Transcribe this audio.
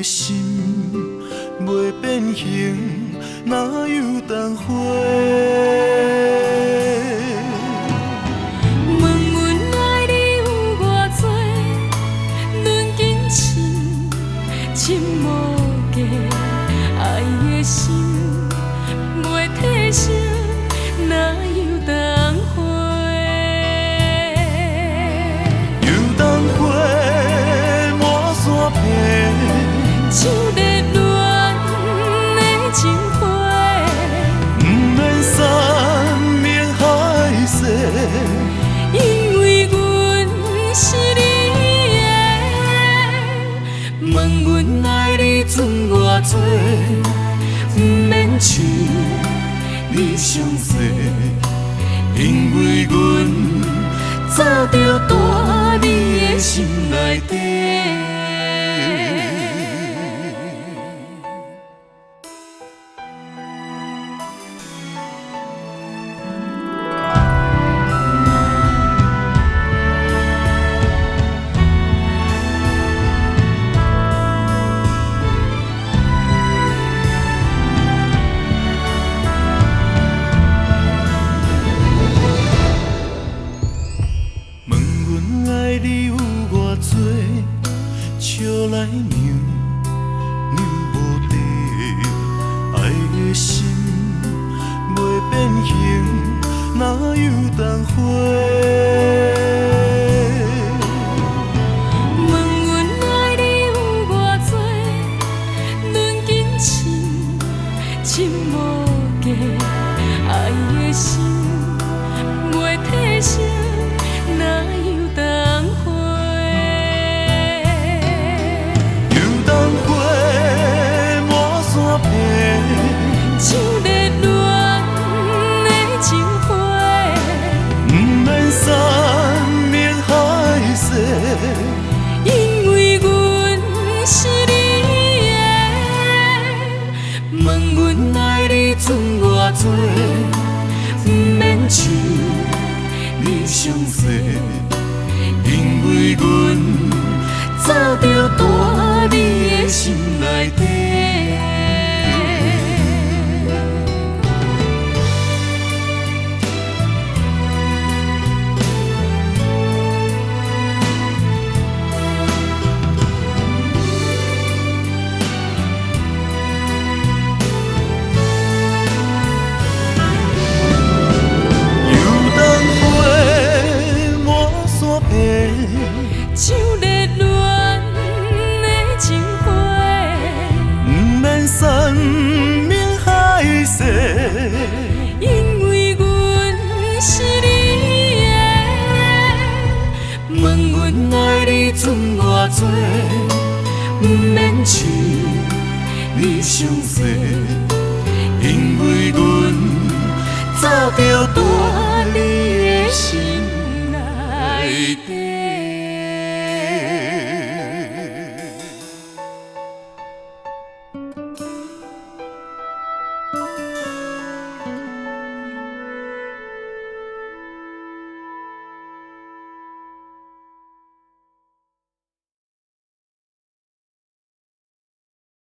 心袂变形，哪有当花？问阮爱你有偌多，论金钱，深无价，爱的心袂退烧，哪有当花？有当花满山遍，像热恋的情花，不免山盟海誓，因为阮是你的。问阮爱你存偌多，不免像你伤多，因为阮早就住你的心内底。问阮爱你有偌多，笑来娘，娘无地，爱的心袂变形，哪有当花？问阮爱你有偌多，论金钱，深无价，爱的心袂退烧，哪有当花？有当花满山遍，像热恋的情花，不免山盟海誓，因为阮是你的。问阮爱你存偌多，不免像你伤多，因为阮早就住你的心内底。有当花满山遍，像热恋的情花，不免山盟海誓，因为阮是你的。问阮爱你存偌多，不免像你伤多，